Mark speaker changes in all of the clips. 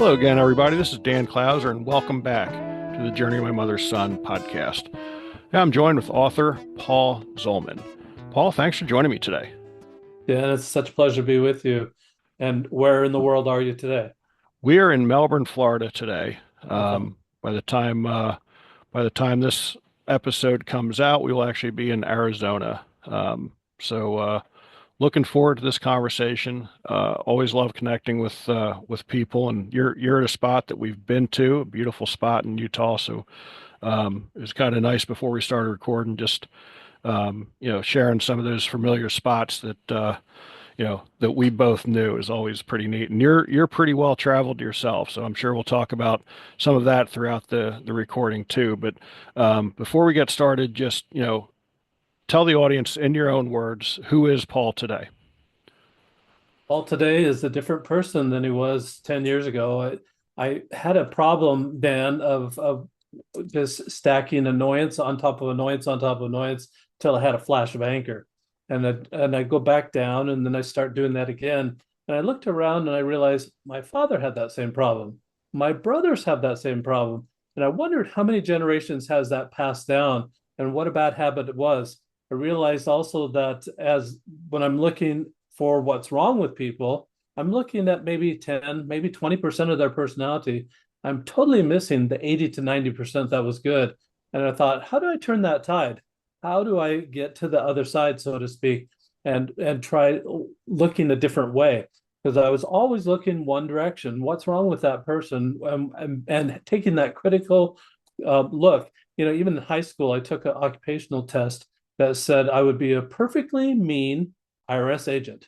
Speaker 1: Hello again, everybody. This is Dan Clouser, and welcome back to the Journey of My Mother's Son podcast. Now I'm joined with author Paul Zolman. Paul, thanks for joining me today.
Speaker 2: Yeah, it's such a pleasure to be with you. And where in the world are you today?
Speaker 1: We are in Melbourne, Florida today.
Speaker 2: Awesome.
Speaker 1: By the time this episode comes out, we will actually be in Arizona. Looking forward to this conversation. Always love connecting with people, and you're at a spot that we've been to, a beautiful spot in Utah. So it was kind of nice before we started recording, just sharing some of those familiar spots that we both knew is always pretty neat. And you're pretty well traveled yourself, so I'm sure we'll talk about some of that throughout the recording too. But before we get started, just tell the audience in your own words, who is Paul today?
Speaker 2: Paul today is a different person than he was 10 years ago. I had a problem, Dan, of just stacking annoyance on top of annoyance on top of annoyance till I had a flash of anger. And I go back down and then I start doing that again. And I looked around and I realized my father had that same problem. My brothers have that same problem. And I wondered how many generations has that passed down and what a bad habit it was. I realized also that as when I'm looking for what's wrong with people, I'm looking at maybe 10, maybe 20% of their personality. I'm totally missing the 80 to 90% that was good. And I thought, how do I turn that tide? How do I get to the other side, so to speak, and try looking a different way? Because I was always looking one direction. What's wrong with that person? And taking that critical look. Even in high school, I took an occupational test that said I would be a perfectly mean IRS agent.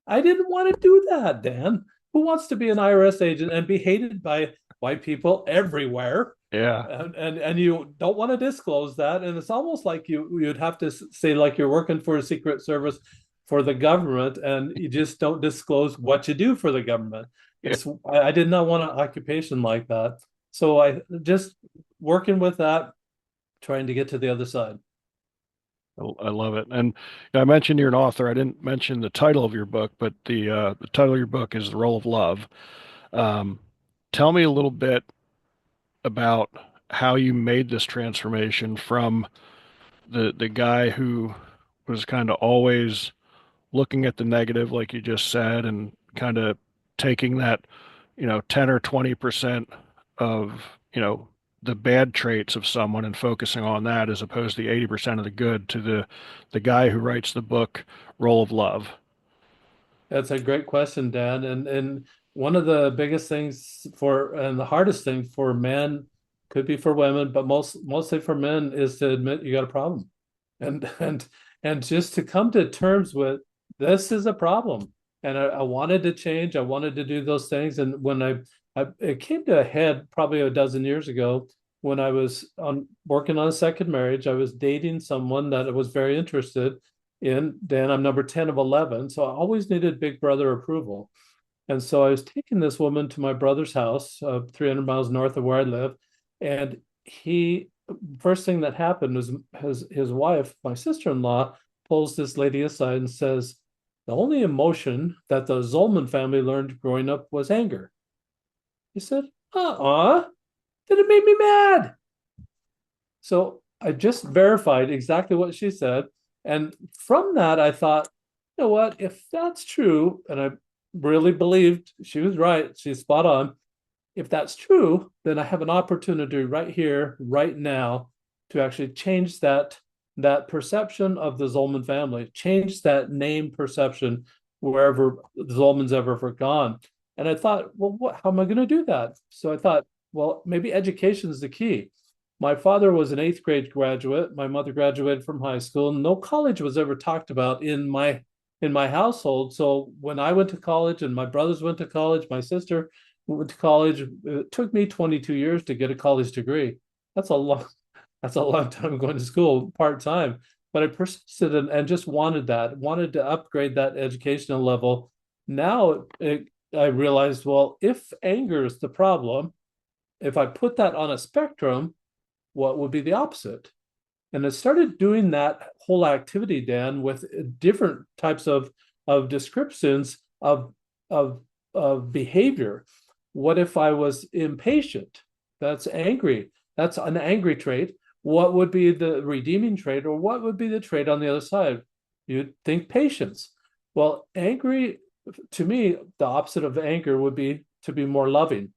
Speaker 2: I didn't want to do that, Dan. Who wants to be an IRS agent and be hated by white people everywhere?
Speaker 1: Yeah.
Speaker 2: And you don't want to disclose that. And it's almost like you'd have to say like you're working for a secret service for the government and you just don't disclose what you do for the government. I did not want an occupation like that. So I just working with that, trying to get to the other side.
Speaker 1: I love it. And I mentioned you're an author. I didn't mention the title of your book, but the title of your book is The Role of Love. Um, Tell me a little bit about how you made this transformation from the guy who was kind of always looking at the negative, like you just said, and kind of taking that, 10 or 20% of, the bad traits of someone and focusing on that as opposed to the 80% of the good to the guy who writes the book Role of Love.
Speaker 2: That's a great question, Dan. And one of the biggest things for and the hardest thing for men could be for women, but mostly for men is to admit you got a problem. And just to come to terms with this is a problem. And I wanted to change. I wanted to do those things. And when it came to a head probably a dozen years ago when I was working on a second marriage. I was dating someone that I was very interested in. Dan, I'm number 10 of 11. So I always needed big brother approval. And so I was taking this woman to my brother's house, 300 miles north of where I live. And first thing that happened was his wife, my sister-in-law, pulls this lady aside and says, the only emotion that the Zolman family learned growing up was anger. He said, then it made me mad. So I just verified exactly what she said. And from that, I thought, you know what, if that's true, and I really believed she was right, she's spot on. If that's true, then I have an opportunity right here, right now, to actually change that perception of the Zolman family, change that name perception wherever the Zolman's ever gone. And I thought, well, how am I going to do that? So I thought, well, maybe education is the key. My father was an eighth grade graduate. My mother graduated from high school. No college was ever talked about in my household. So when I went to college and my brothers went to college, my sister went to college. It took me 22 years to get a college degree. That's a long that's a long time going to school part time. But I persisted and just wanted to upgrade that educational level. Now I realized, well, if anger is the problem, if I put that on a spectrum, what would be the opposite? And I started doing that whole activity, Dan, with different types of descriptions of behavior. What if I was impatient? That's angry. That's an angry trait. What would be the redeeming trait, or what would be the trait on the other side? You'd think patience. Well, angry, to me, the opposite of anger would be to be more loving.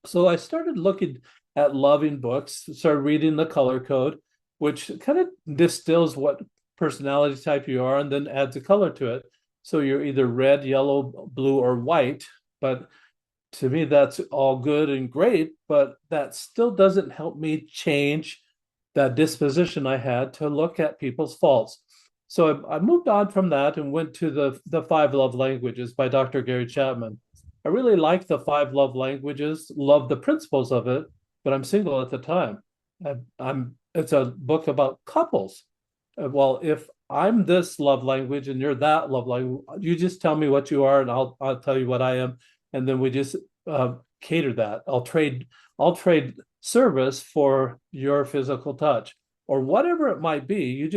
Speaker 2: So I started looking at loving books, started reading the color code, which kind of distills what personality type you are and then adds a color to it. So you're either red, yellow, blue, or white. But to me, that's all good and great, but that still doesn't help me change that disposition I had to look at people's faults. So I moved on from that and went to the Five Love Languages by Dr. Gary Chapman. I really like the Five Love Languages, love the principles of it, but I'm single at the time. I'm it's a book about couples. Well, if I'm this love language and you're that love language, you just tell me what you are, and I'll tell you what I am, and then we just cater that. I'll trade service for your physical touch or whatever it might be.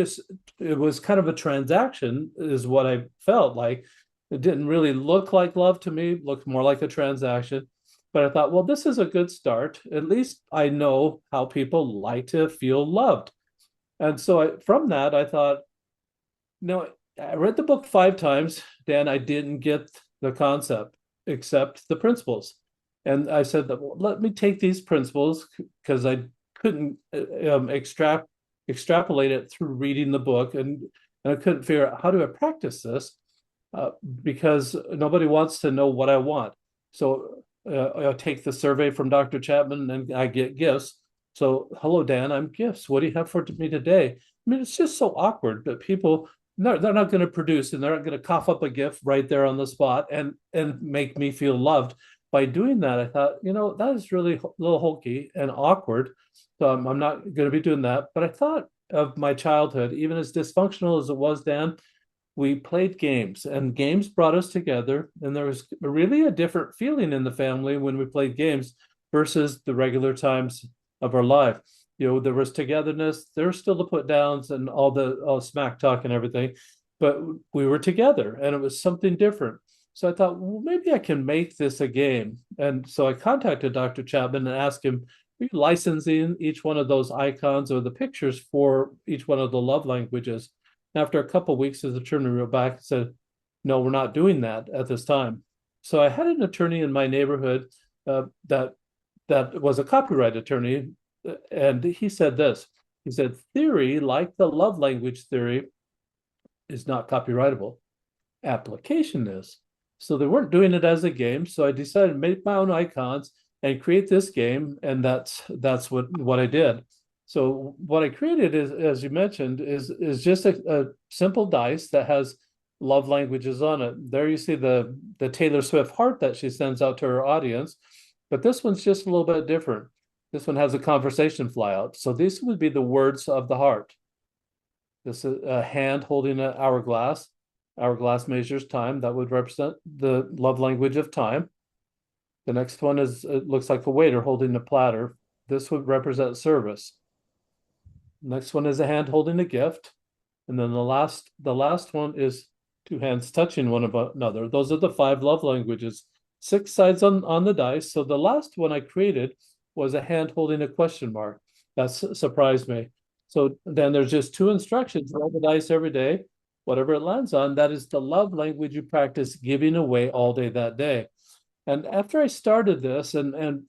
Speaker 2: It was kind of a transaction, is what I felt like. It didn't really look like love to me, it looked more like a transaction. But I thought, well, this is a good start. At least I know how people like to feel loved. And so from that, I thought, no, I read the book 5 times, Dan. I didn't get the concept except the principles. And I said that, well, let me take these principles because I couldn't extrapolate it through reading the book, and I couldn't figure out how do I practice this uh, because nobody wants to know what I want. So I take the survey from Dr. Chapman and I get gifts. So, hello, Dan, I'm gifts. What do you have for me today? I mean, it's just so awkward that people, no, they're not going to produce and they're not going to cough up a gift right there on the spot and make me feel loved. By doing that, I thought, that is really a little hokey and awkward. So I'm not going to be doing that. But I thought of my childhood, even as dysfunctional as it was, Dan, we played games and games brought us together. And there was really a different feeling in the family when we played games versus the regular times of our life. There was togetherness, there were still the put downs and all smack talk and everything, but we were together and it was something different. So I thought, well, maybe I can make this a game. And so I contacted Dr. Chapman and asked him, are you licensing each one of those icons or the pictures for each one of the love languages? After a couple of weeks, his attorney wrote back and said, no, we're not doing that at this time. So I had an attorney in my neighborhood that was a copyright attorney, and he said this. He said, theory, like the love language theory, is not copyrightable. Application is. So they weren't doing it as a game. So I decided to make my own icons and create this game, and that's what I did. So what I created is, as you mentioned, is just a simple dice that has love languages on it. There you see the Taylor Swift heart that she sends out to her audience, but this one's just a little bit different. This one has a conversation fly out. So these would be the words of the heart. This is a hand holding an hourglass. Hourglass measures time. That would represent the love language of time. The next one it looks like a waiter holding a platter. This would represent service. Next one is a hand holding a gift. And then the last one is two hands touching one another. Those are the 5 love languages. 6 sides on the dice. So the last one I created was a hand holding a question mark. That surprised me. So then there's just 2 instructions. Roll the dice every day. Whatever it lands on, that is the love language you practice giving away all day that day. And after I started this and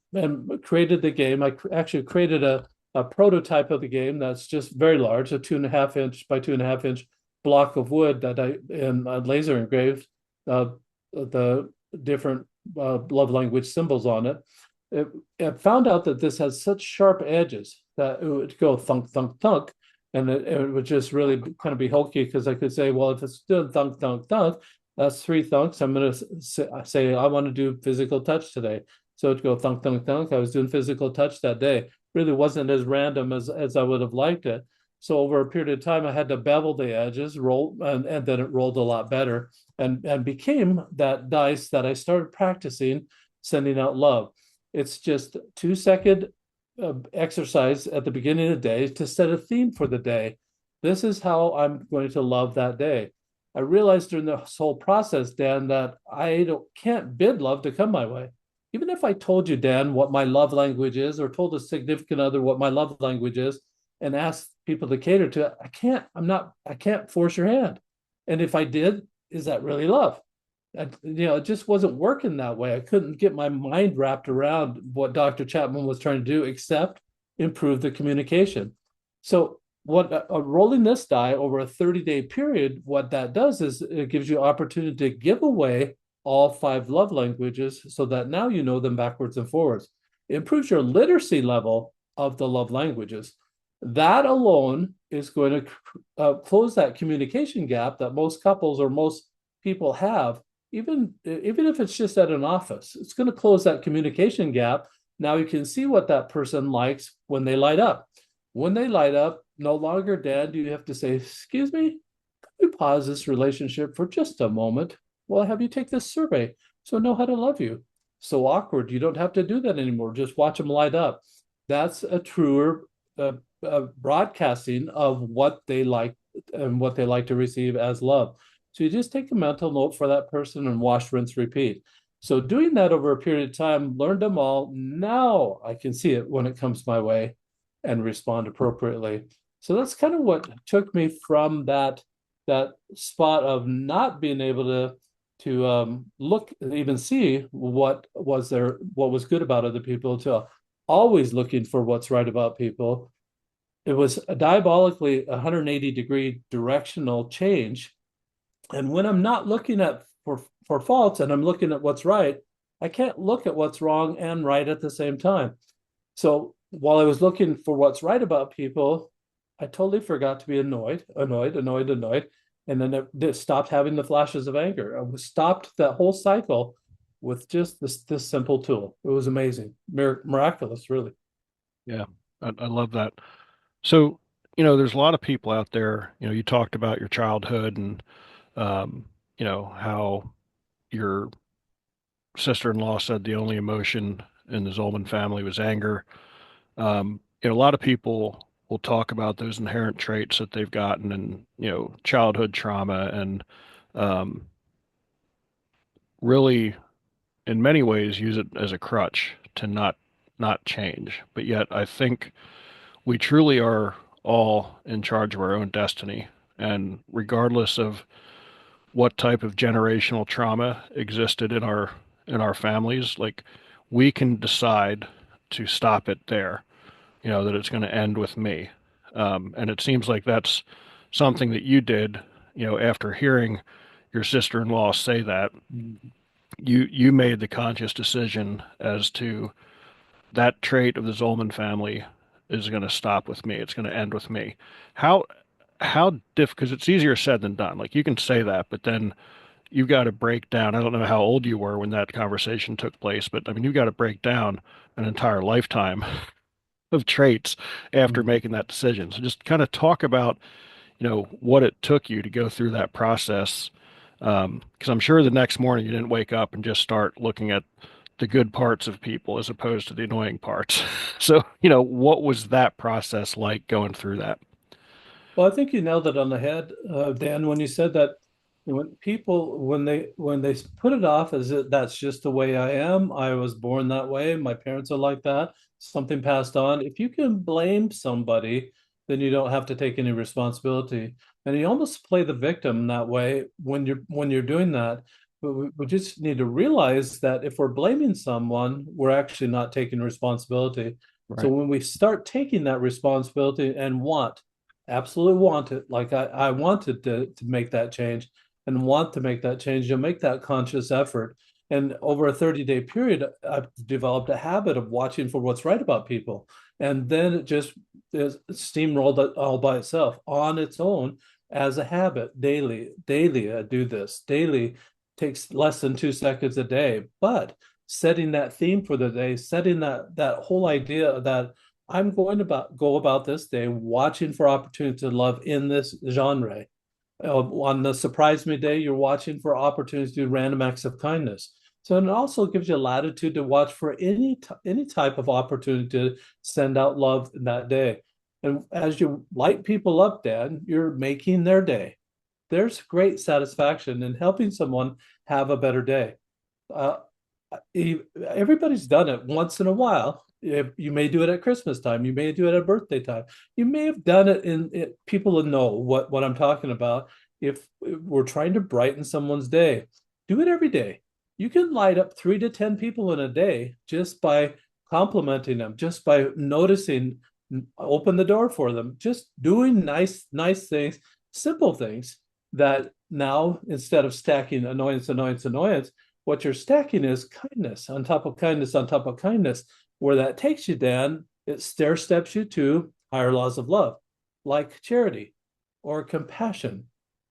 Speaker 2: created the game, I actually created a prototype of the game that's just very large, a 2.5 inch by 2.5 inch block of wood that I laser engraved the different love language symbols on it. It found out that this has such sharp edges that it would go thunk, thunk, thunk. And it would just really kind of be hokey because I could say, well, if it's doing thunk, thunk, thunk, that's 3 thunks. I'm going to say, I want to do physical touch today. So it'd go thunk, thunk, thunk. I was doing physical touch that day. Really wasn't as random as I would have liked it. So over a period of time, I had to bevel the edges, roll, and then it rolled a lot better and became that dice that I started practicing sending out love. It's just 2-second exercise at the beginning of the day to set a theme for the day. This is how I'm going to love that day. I realized during this whole process, Dan, that I can't bid love to come my way. even if I told you, Dan, what my love language is, or told a significant other what my love language is, and asked people to cater to it, I can't force your hand. And if I did, is that really love? It just wasn't working that way. I couldn't get my mind wrapped around what Dr. Chapman was trying to do, except improve the communication. So, rolling this die over a 30-day period, what that does is it gives you opportunity to give away all five love languages so that now you know them backwards and forwards. It improves your literacy level of the love languages. That alone is going to close that communication gap that most couples or most people have, even if it's just at an office. It's going to close that communication gap. Now you can see what that person likes when they light up. When they light up, no longer, Dad, do you have to say, "Excuse me, could we pause this relationship for just a moment? Well, have you take this survey so I know how to love you." So awkward. You don't have to do that anymore. Just watch them light up. That's a truer broadcasting of what they like and what they like to receive as love. So you just take a mental note for that person and wash, rinse, repeat. So doing that over a period of time, learned them all. Now I can see it when it comes my way and respond appropriately. So that's kind of what took me from that spot of not being able to look, even see what was good about other people, to always looking for what's right about people. It was a diabolically 180-degree directional change. And when I'm not looking at for faults and I'm looking at what's right, I can't look at what's wrong and right at the same time. So while I was looking for what's right about people, I totally forgot to be annoyed. And then it stopped having the flashes of anger. I stopped that whole cycle with just this simple tool. It was amazing, miraculous, really.
Speaker 1: Yeah, I love that. So, there's a lot of people out there, you talked about your childhood and, um, how your sister-in-law said the only emotion in the Zolman family was anger. A lot of people will talk about those inherent traits that they've gotten and, childhood trauma and, um, really in many ways use it as a crutch to not change. But yet I think we truly are all in charge of our own destiny. And regardless of what type of generational trauma existed in our families, like we can decide to stop it there, that it's going to end with me. And it seems like that's something that you did, after hearing your sister-in-law say that, you made the conscious decision as to that trait of the Zolman family is going to stop with me. It's going to end with me. How because it's easier said than done. Like you can say that, but then you've got to break down. I don't know how old you were when that conversation took place, but I mean, you've got to break down an entire lifetime of traits after
Speaker 2: Mm-hmm.
Speaker 1: making that decision. So just kind of talk about, what it took you to go through that process. Because I'm sure the next morning you didn't wake up and just start looking at the good parts of people as opposed to the annoying parts. So, what was that process like going through that?
Speaker 2: Well, I think you nailed it on the head, Dan, when you said that when people when they put it off as that's just the way I am. I was born that way. My parents are like that. Something passed on. If you can blame somebody, then you don't have to take any responsibility. And you almost play the victim that way when you're doing that. But we just need to realize that if we're blaming someone, we're actually not taking responsibility. So
Speaker 1: Right.
Speaker 2: when we start taking that responsibility and absolutely want it. Like I wanted to make that change and want to make that change. You'll make that conscious effort. And over a 30-day period, I've developed a habit of watching for what's right about people. And then it just is steamrolled all by itself on its own as a habit daily. Daily, I do this. Daily takes less than 2 seconds a day. But setting that theme for the day, setting that whole idea that I'm going to go about this day watching for opportunity to love in this genre. On the surprise me day, you're watching for opportunities to do random acts of kindness. So it also gives you latitude to watch for any type of opportunity to send out love in that day. And as you light people up, Dan, you're making their day. There's great satisfaction in helping someone have a better day. Uh, everybody's done it once in a while. You may do it at Christmas time. You may do it at birthday time. You may have done it people will know what I'm talking about. If we're trying to brighten someone's day, do it every day. You can light up 3 to 10 people in a day just by complimenting them, just by noticing, open the door for them, just doing nice things, simple things that now instead of stacking annoyance, what you're stacking is kindness on top of kindness on top of kindness. Where that takes you, Dan, it stair steps you to higher laws of love, like charity or compassion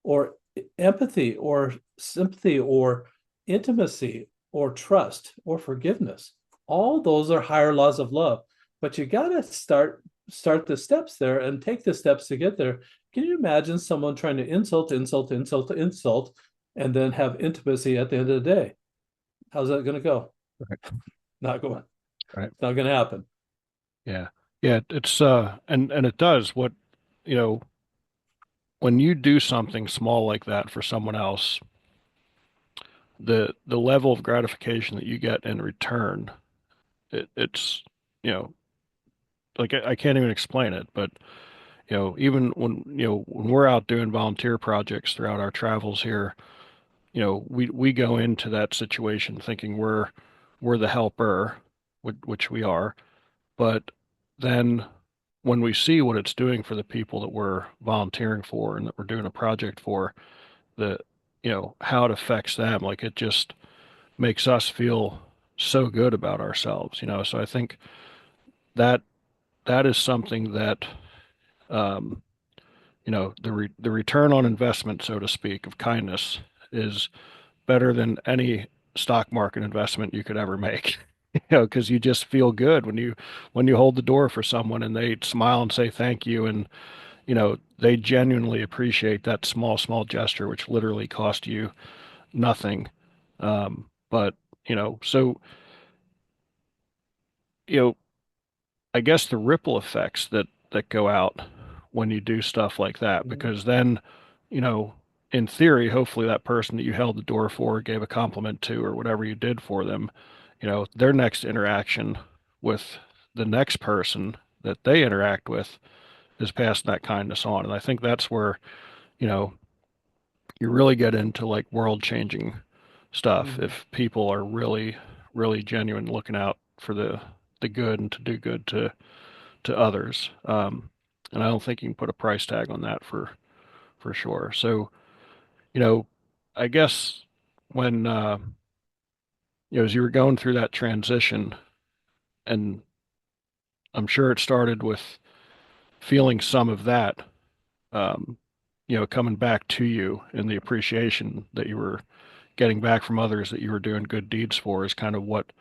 Speaker 2: or empathy or sympathy or intimacy or trust or forgiveness. All those are higher laws of love. But you got to start the steps there and take the steps to get there. Can you imagine someone trying to insult, and then have intimacy at the end of the day? How's that going to go?
Speaker 1: Right.
Speaker 2: Not going.
Speaker 1: Right.
Speaker 2: It's not going to happen.
Speaker 1: Yeah. Yeah. It's and it does what, you know, when you do something small like that for someone else, the level of gratification that you get in return, it's, you know, like I can't even explain it, but even when we're out doing volunteer projects throughout our travels here, we go into that situation thinking we're the helper, which we are, but then when we see what it's doing for the people that we're volunteering for and that we're doing a project for, the how it affects them, like it just makes us feel so good about ourselves. So I think that that is something that um, the return on investment, so to speak, of kindness is better than any stock market investment you could ever make. Because you just feel good when you hold the door for someone and they smile and say thank you, and they genuinely appreciate that small gesture, which literally cost you nothing. But so you know, I guess the ripple effects that go out when you do stuff like that,
Speaker 2: Mhm.
Speaker 1: because then, you know, in theory, hopefully that person that you held the door for, gave a compliment to, or whatever you did for them, their next interaction with the next person that they interact with is passing that kindness on. And I think that's where, you know, you really get into like world changing stuff
Speaker 2: Mhm.
Speaker 1: if people are really, really genuine looking out for the good and to do good to others. And I don't think you can put a price tag on that for sure. So, you know, I guess when as you were going through that transition, and I'm sure it started with feeling some of that, um, coming back to you, and the appreciation that you were getting back from others that you were doing good deeds for is kind of what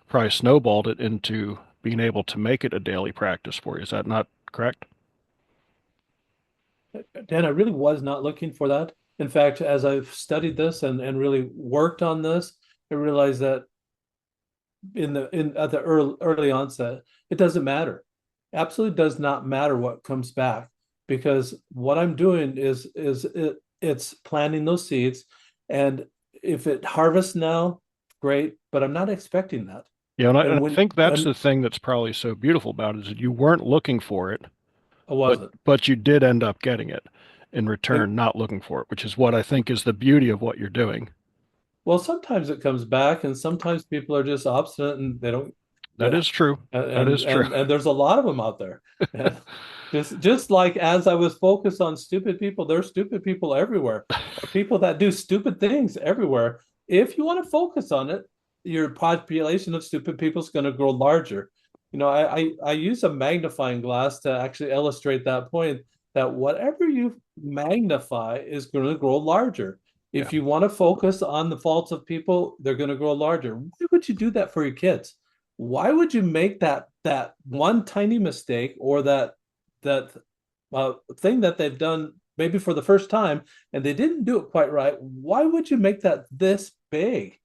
Speaker 1: probably snowballed it into being able to make it a daily practice for you. Is that not correct?
Speaker 2: Dan, I really was not looking for that. In fact, as I've studied this and really worked on this, I realized that in at the early onset, it doesn't matter. Absolutely does not matter what comes back, because what I'm doing it's planting those seeds, and if it harvests now, great, but I'm not expecting that.
Speaker 1: Yeah, and
Speaker 2: And
Speaker 1: I
Speaker 2: when
Speaker 1: think that's
Speaker 2: and
Speaker 1: the thing that's probably so beautiful about it is that you weren't looking for it,
Speaker 2: I
Speaker 1: but
Speaker 2: wasn't.
Speaker 1: but you did end up getting it in
Speaker 2: It,
Speaker 1: return, not looking for it, which is what I think is the beauty of what you're doing.
Speaker 2: well, sometimes it comes back, and sometimes people are just obstinate and they don't.
Speaker 1: That is true. That
Speaker 2: And
Speaker 1: is true.
Speaker 2: there's a lot of them out there. And just like as I was focused on stupid people, there's stupid people everywhere, or people that do stupid things everywhere. If you want to focus on it, your population of stupid people is going to grow larger. I use a magnifying glass to actually illustrate that point, that whatever you magnify is going to grow larger.
Speaker 1: Yeah.
Speaker 2: If you want to focus on the faults of people, they're going to grow larger. Why would you do that for your kids? Why would you make that one tiny mistake, or that thing that they've done maybe for the first time and they didn't do it quite right? Why would you make that this big,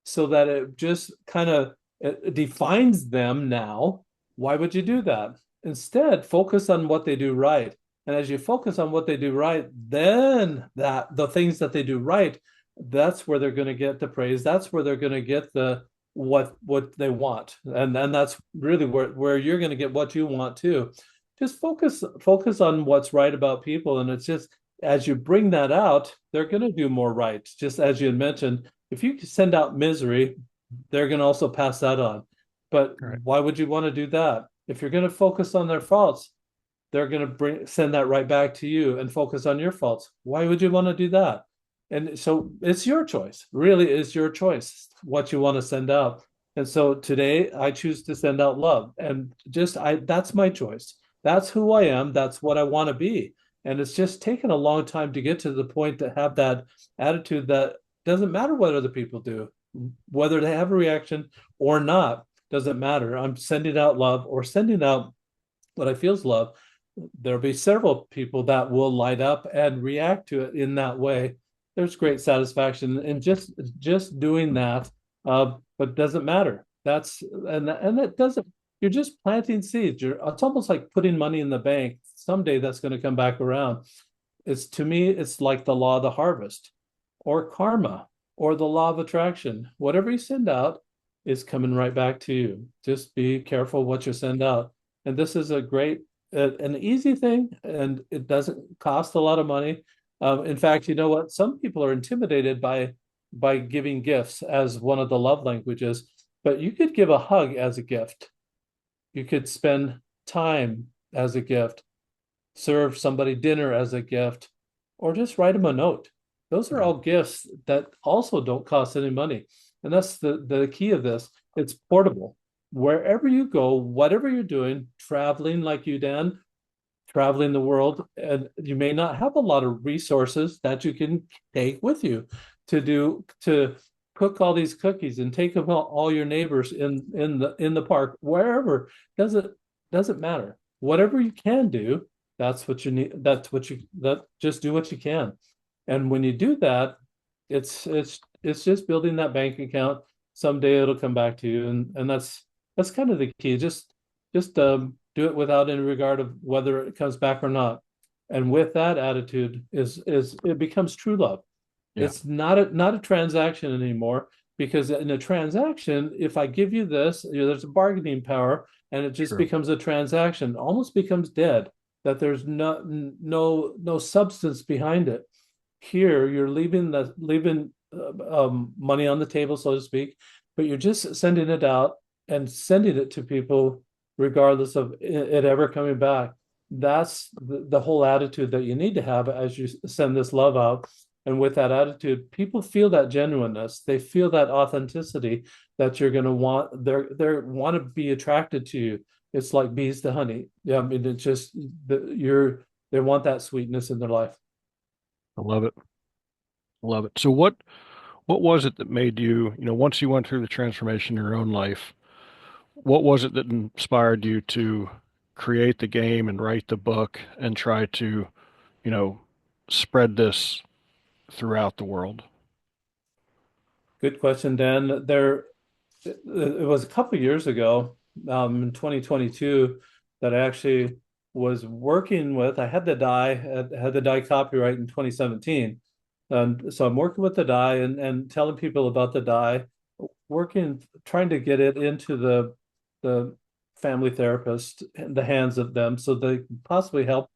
Speaker 2: so that it just kind of it defines them now? Why would you do that? Instead, focus on what they do right. And as you focus on what they do right, then that the things that they do right, that's where they're going to get the praise. That's where they're going to get what they want. And that's really where you're going to get what you want too. Just focus on what's right about people. And it's just as you bring that out, they're going to do more right. Just as you had mentioned, if you send out misery, they're going to also pass that on. But
Speaker 1: Right.
Speaker 2: why would you want to do that? If you're going to focus on their faults, they're going to send that right back to you and focus on your faults. Why would you want to do that? And so it's your choice. Really, is your choice what you want to send out. And so today I choose to send out love, and just I that's my choice. That's who I am. That's what I want to be. And it's just taken a long time to get to the point to have that attitude that doesn't matter what other people do, whether they have a reaction or not, doesn't matter. I'm sending out love or sending out what I feel is love. There'll be several people that will light up and react to it in that way. There's great satisfaction in just doing that, but it doesn't matter. And that doesn't. You're just planting seeds. It's almost like putting money in the bank. Someday that's going to come back around. It's to me, it's like the law of the harvest, or karma, or the law of attraction. Whatever you send out is coming right back to you. Just be careful what you send out. And this is a great an easy thing, and it doesn't cost a lot of money. In fact, you know what? Some people are intimidated by giving gifts as one of the love languages, but you could give a hug as a gift. You could spend time as a gift, serve somebody dinner as a gift, or just write them a note. Those are
Speaker 1: Yeah.
Speaker 2: all gifts that also don't cost any money. And that's the key of this. It's portable. Wherever you go, whatever you're doing, traveling like you, Dan, traveling the world, and you may not have a lot of resources that you can take with you to cook all these cookies and take them all your neighbors in the park, wherever. Doesn't matter. Whatever you can do, that's what you need. That just do what you can. And when you do that, it's just building that bank account. Someday it'll come back to you, and that's kind of the key. Just do it without any regard of whether it comes back or not. And with that attitude is it becomes true love.
Speaker 1: Yeah.
Speaker 2: It's not a transaction anymore, because in a transaction, if I give you this, there's a bargaining power, and it just
Speaker 1: True.
Speaker 2: becomes a transaction, almost becomes dead. That there's no substance behind it. Here, you're leaving money on the table, so to speak, but you're just sending it out and sending it to people regardless of it ever coming back. That's the whole attitude that you need to have as you send this love out. And with that attitude, people feel that genuineness. They feel that authenticity that you're going to want. They want to be attracted to you. It's like bees to honey. Yeah, I mean, it's just they want that sweetness in their life.
Speaker 1: I love it. I love it. So what was it that made you, once you went through the transformation in your own life, what was it that inspired you to create the game and write the book and try to, you know, spread this throughout the world?
Speaker 2: Good question, Dan. It was a couple of years ago, in 2022, that I actually was working with. I had the die copyright in 2017, and so I'm working with the die and telling people about the die, trying to get it into the family therapist in the hands of them, so they can possibly help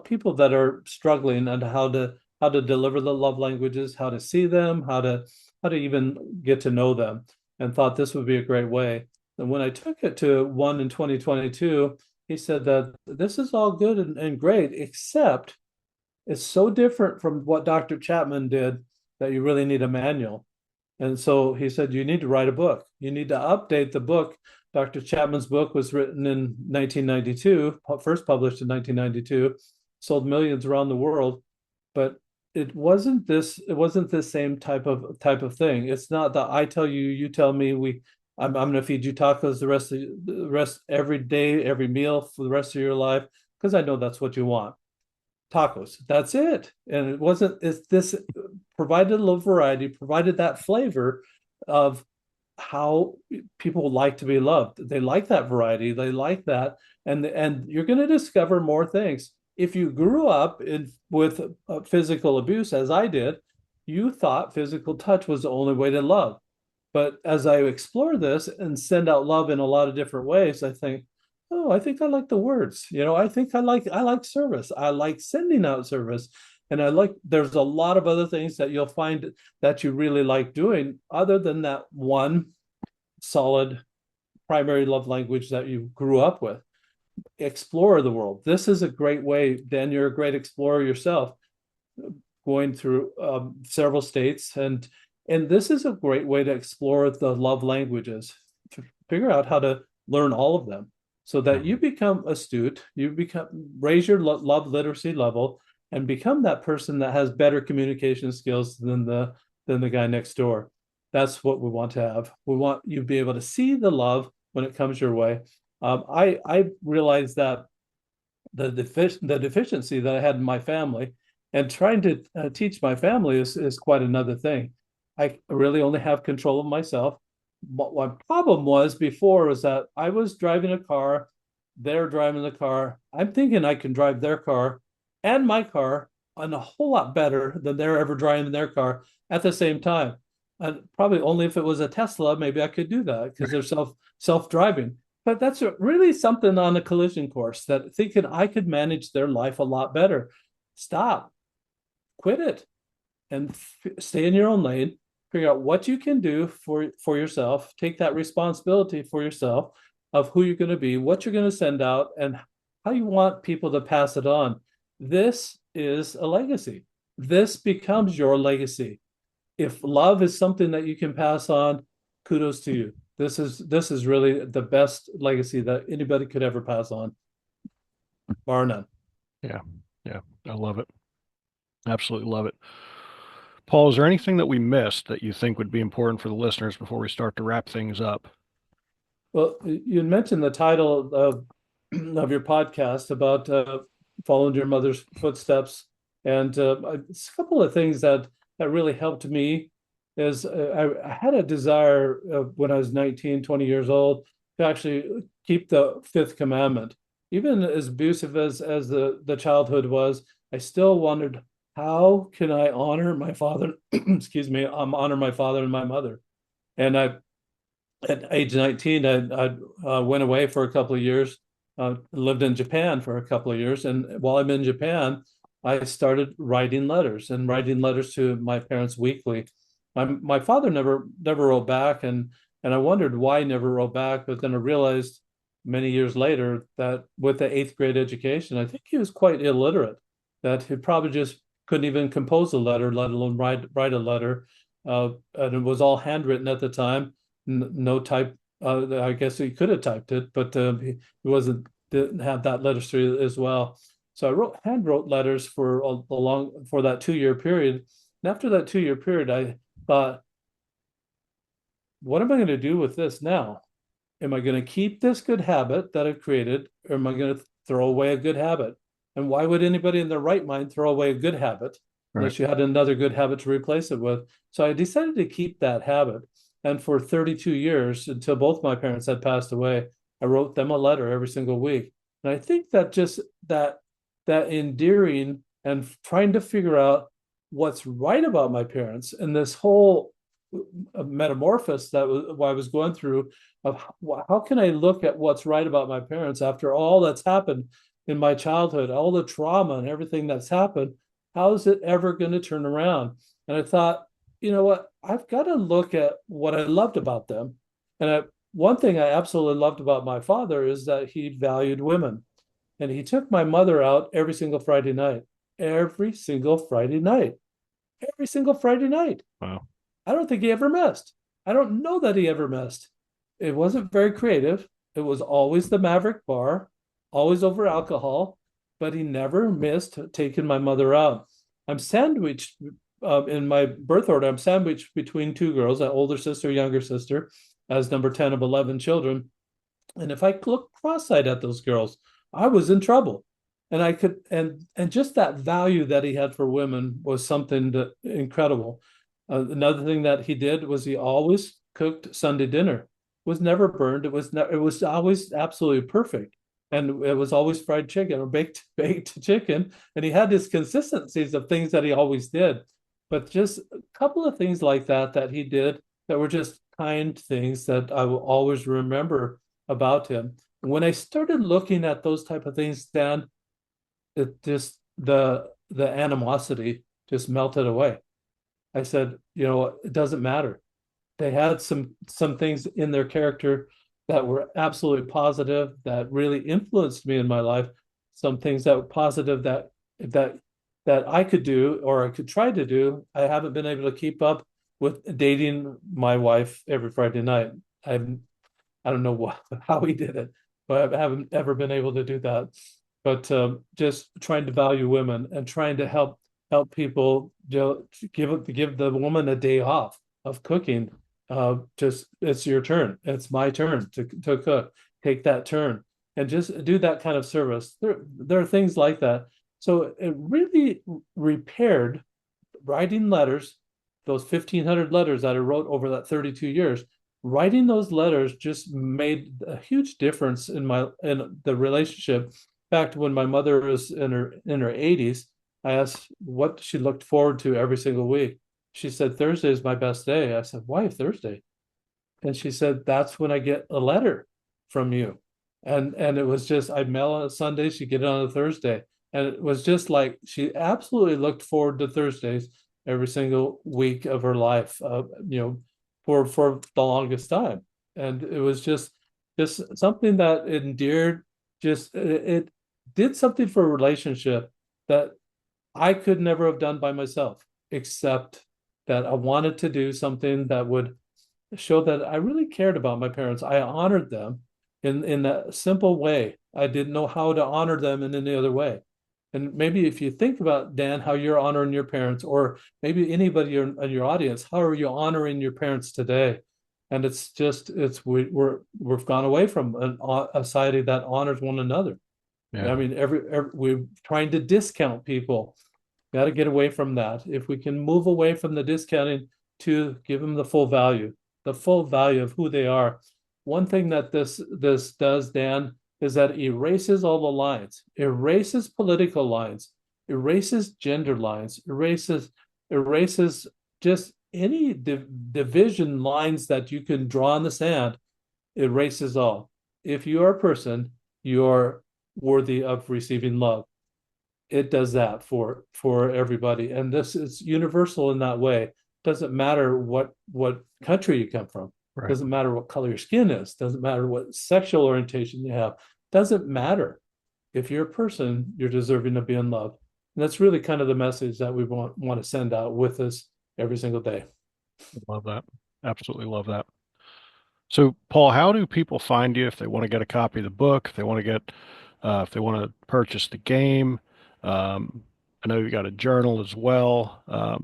Speaker 2: people that are struggling and how to deliver the love languages, how to see them, how to even get to know them, and thought this would be a great way. And when I took it to one in 2022, he said that this is all good and great, except it's so different from what Dr. Chapman did that you really need a manual. And so he said, you need to write a book. You need to update the book. Dr. Chapman's book was written in 1992, first published in 1992, sold millions around the world, but it wasn't this same type of thing. It's not the I tell you, you tell me, I'm going to feed you tacos the rest every day, every meal for the rest of your life, because I know that's what you want. Tacos. That's it. And it's this provided a little variety, provided that flavor of how people like to be loved. They like that variety. They like that. And you're going to discover more things. If you grew up with physical abuse, as I did, you thought physical touch was the only way to love. But as I explore this and send out love in a lot of different ways, I think, oh, I think I like the words. I think I like service. I like sending out service. And there's a lot of other things that you'll find that you really like doing other than that one solid primary love language that you grew up with. Explore the world. This is a great way. Dan, you're a great explorer yourself, going through several states, and this is a great way to explore the love languages, to figure out how to learn all of them, so that you become astute, raise your love literacy level, and become that person that has better communication skills than the guy next door. That's what we want to have. We want you to be able to see the love when it comes your way. I realized that the deficiency that I had in my family, and trying to teach my family is quite another thing. I really only have control of myself. What my problem was before was that I was driving a car, they're driving the car. I'm thinking I can drive their car and my car on a whole lot better than they're ever driving their car at the same time. And probably only if it was a Tesla, maybe I could do that because they're self-driving. But that's really something on a collision course, that thinking I could manage their life a lot better. Stop, quit it, and stay in your own lane. Figure out what you can do for yourself. Take that responsibility for yourself of who you're going to be, what you're going to send out, and how you want people to pass it on. This is a legacy. This becomes your legacy. If love is something that you can pass on, kudos to you. This is really the best legacy that anybody could ever pass on, bar none.
Speaker 1: Yeah. Yeah. I love it. Absolutely love it. Paul, is there anything that we missed that you think would be important for the listeners before we start to wrap things up?
Speaker 2: Well, you mentioned the title of your podcast about following your mother's footsteps, and a couple of things that really helped me is I had a desire when I was 19, 20 years old to actually keep the fifth commandment. Even as abusive as the childhood was, I still wondered, how can I honor my father? Excuse me, honor my father and my mother. And at age 19, I went away for a couple of years, lived in Japan for a couple of years. And while I'm in Japan, I started writing letters to my parents weekly. My father never wrote back, and I wondered why he never wrote back. But then I realized many years later that with the eighth grade education, I think he was quite illiterate, that he probably just couldn't even compose a letter, let alone write a letter. And it was all handwritten at the time, no type. I guess he could have typed it, but didn't have that literacy as well. So I hand wrote letters for that 2 year period. And after that 2 year period, I thought, what am I going to do with this now? Am I going to keep this good habit that I've created, or am I going to throw away a good habit? And why would anybody in their right mind throw away a good habit
Speaker 1: Right.
Speaker 2: unless you had another good habit to replace it with? So I decided to keep that habit. And for 32 years, until both my parents had passed away, I wrote them a letter every single week. And I think that just that endearing and trying to figure out what's right about my parents, and this whole metamorphosis that I was going through of how can I look at what's right about my parents after all that's happened in my childhood, all the trauma and everything that's happened. How is it ever going to turn around? And I thought, you know what? I've got to look at what I loved about them. One thing I absolutely loved about my father is that he valued women. And he took my mother out every single Friday night, every single Friday night, every single Friday night.
Speaker 1: Wow.
Speaker 2: I don't think he ever missed. I don't know that he ever missed. It wasn't very creative. It was always the Maverick Bar, always over alcohol, but he never missed taking my mother out. I'm sandwiched in my birth order. I'm sandwiched between two girls, an older sister, younger sister, as number 10 of 11 children. And if I look cross-eyed at those girls, I was in trouble. And I could, and just that value that he had for women was something incredible. Another thing that he did was he always cooked Sunday dinner. It was never burned. It was always absolutely perfect, and it was always fried chicken or baked chicken. And he had his consistencies of things that he always did, but just a couple of things like that he did that were just kind things that I will always remember about him. When I started looking at those type of things, Dan, it just the animosity just melted away. I said, you know, it doesn't matter. They had some things in their character that were absolutely positive, that really influenced me in my life. Some things that were positive that that I could do or I could try to do. I haven't been able to keep up with dating my wife every Friday night. I've I don't know what how he did it, but I haven't ever been able to do that. But just trying to value women and trying to help people, you know, give the woman a day off of cooking. Just it's your turn. It's my turn to cook. Take that turn and just do that kind of service. There are things like that. So it really repaired writing letters, those 1,500 letters that I wrote over that 32 years. Writing those letters just made a huge difference in the relationship. In fact, when my mother was in her 80s, I asked what she looked forward to every single week. She said, Thursday is my best day. I said, why Thursday? And she said, that's when I get a letter from you. And it was just I'd mail on a Sunday, she'd get it on a Thursday. And it was just like she absolutely looked forward to Thursdays every single week of her life, you know, for the longest time. And it was just something that endeared, just it did something for a relationship that I could never have done by myself, except that I wanted to do something that would show that I really cared about my parents. I honored them in a simple way. I didn't know how to honor them in any other way. And maybe if you think about, Dan, how you're honoring your parents, or maybe anybody in your audience, how are you honoring your parents today? And it's just we've gone away from a society that honors one another.
Speaker 1: Yeah.
Speaker 2: I mean, every we're trying to discount people. Got to get away from that. If we can move away from the discounting to give them the full value of who they are. One thing that this does, Dan, is that it erases all the lines, erases political lines, erases gender lines, erases just any division lines that you can draw in the sand, erases all. If you are a person, you're worthy of receiving love. It does that for everybody, and this is universal in that way. Doesn't matter what country you come from,
Speaker 1: Right.
Speaker 2: doesn't matter what color your skin is, doesn't matter what sexual orientation you have, doesn't matter. If you're a person, you're deserving of being loved. And that's really kind of the message that we want to send out with us every single day.
Speaker 1: Love that. Absolutely love that. So, Paul, how do people find you if they want to get a copy of the book, if they want to purchase the game? Um, I know you got a journal as well, I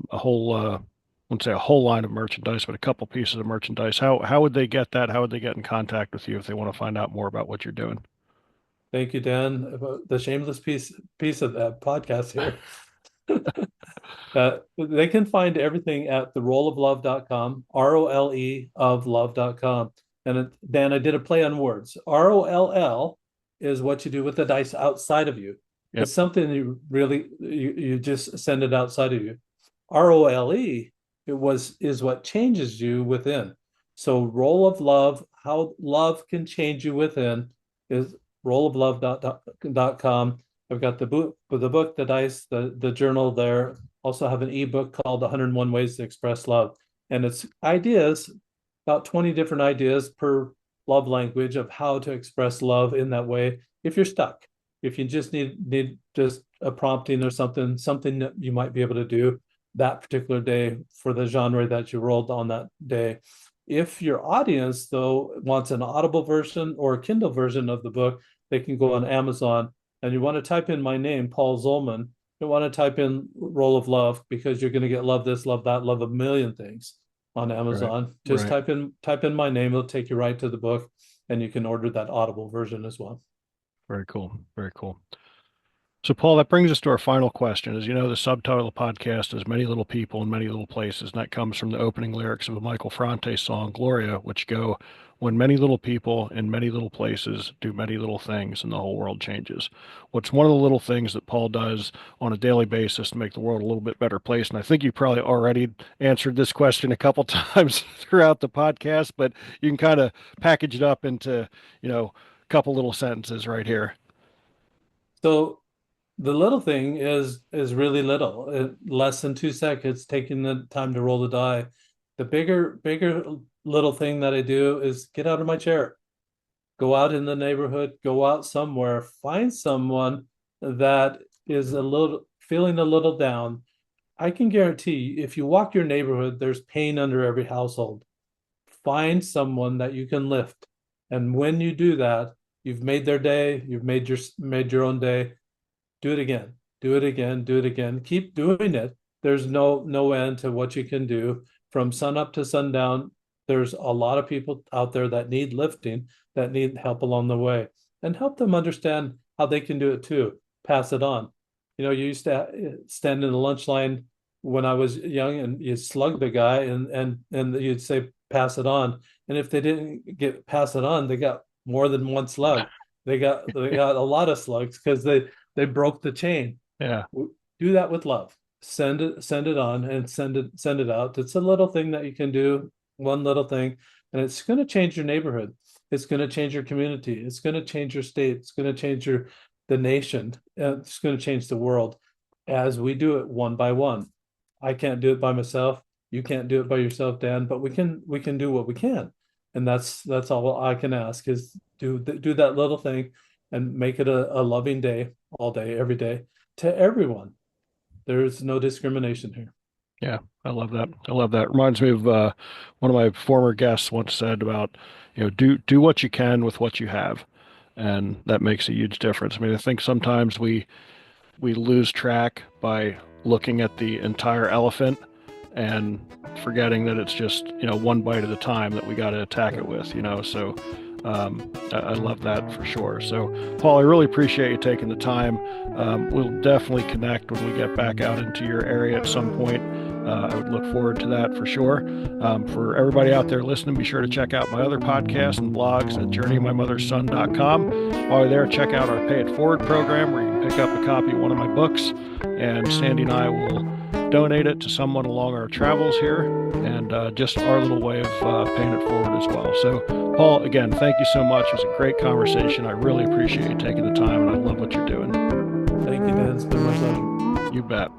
Speaker 1: wouldn't say a whole line of merchandise, but a couple pieces of merchandise. How would they get that? How would they get in contact with you if they want to find out more about what you're doing?
Speaker 2: Thank you, Dan, about the shameless piece of that podcast here. They can find everything at therolloflove.com, ROLE of love.com. And Dan, I did a play on words. ROLL is what you do with the dice outside of you.
Speaker 1: Yep.
Speaker 2: It's something you just send it outside of you. ROLE is what changes you within. So roll of love, how love can change you within is rolloflove.com. I've got the book, the dice, the journal there. Also have an ebook called 101 Ways to Express Love. And it's ideas, about 20 different ideas per love language of how to express love in that way. If you're stuck, if you just need just a prompting or something that you might be able to do that particular day for the genre that you rolled on that day. If your audience, though, wants an Audible version or a Kindle version of the book, they can go on Amazon and you want to type in my name, Paul Zolman. You want to type in Roll of Love because you're going to get love this, love that, love a million things on
Speaker 1: Right.
Speaker 2: Amazon. Just
Speaker 1: Right.
Speaker 2: type in my name, it'll take you right to the book, and you can order that Audible version as well.
Speaker 1: Very cool. Very cool. So, Paul, that brings us to our final question. As you know, the subtitle of the podcast is Many Little People in Many Little Places, and that comes from the opening lyrics of a Michael Franti song, Gloria, which go, when many little people in many little places do many little things, and the whole world changes. What's one of the little things that Paul does on a daily basis to make the world a little bit better place? And I think you probably already answered this question a couple times throughout the podcast, but you can kind of package it up into, a couple little sentences right here.
Speaker 2: So the little thing is really little, less than 2 seconds, taking the time to roll the die. The bigger little thing that I do is get out of my chair, go out in the neighborhood, go out somewhere, find someone that is a little feeling a little down. I can guarantee if you walk your neighborhood, there's pain under every household. Find someone that you can lift. And when you do that, you've made their day, you've made your own day. Do it again, do it again, do it again. Keep doing it. There's no end to what you can do from sun up to sundown. There's a lot of people out there that need lifting, that need help along the way, and help them understand how they can do it too. Pass it on. You used to stand in the lunch line when I was young, and you'd slug the guy, and you'd say, pass it on. And if they didn't get pass it on, they got more than one slug. They got a lot of slugs because they broke the chain.
Speaker 1: Yeah.
Speaker 2: Do that with love. Send it on, and send it out. It's a little thing that you can do, one little thing, and it's going to change your neighborhood. It's going to change your community. It's going to change your state. It's going to change the nation. It's going to change the world as we do it one by one. I can't do it by myself. You can't do it by yourself, Dan, but we can do what we can. And that's all I can ask is do that little thing and make it a loving day, all day, every day, to everyone. There's no discrimination here.
Speaker 1: Yeah, I love that. I love that. Reminds me of one of my former guests once said about, do what you can with what you have, and that makes a huge difference. I mean, I think sometimes we lose track by looking at the entire elephant and forgetting that it's just, one bite at a time that we got to attack it with, So I love that for sure. So, Paul, I really appreciate you taking the time. We'll definitely connect when we get back out into your area at some point. I would look forward to that for sure. For everybody out there listening, be sure to check out my other podcasts and blogs at journeymymotherson.com. While you're there, check out our Pay It Forward program where you can pick up a copy of one of my books, and Sandy and I will donate it to someone along our travels here, and just our little way of paying it forward as well. So, Paul, again, thank you so much. It was a great conversation. I really appreciate you taking the time, and I love what you're doing.
Speaker 2: Thank you, Dan. It's been my pleasure.
Speaker 1: You bet.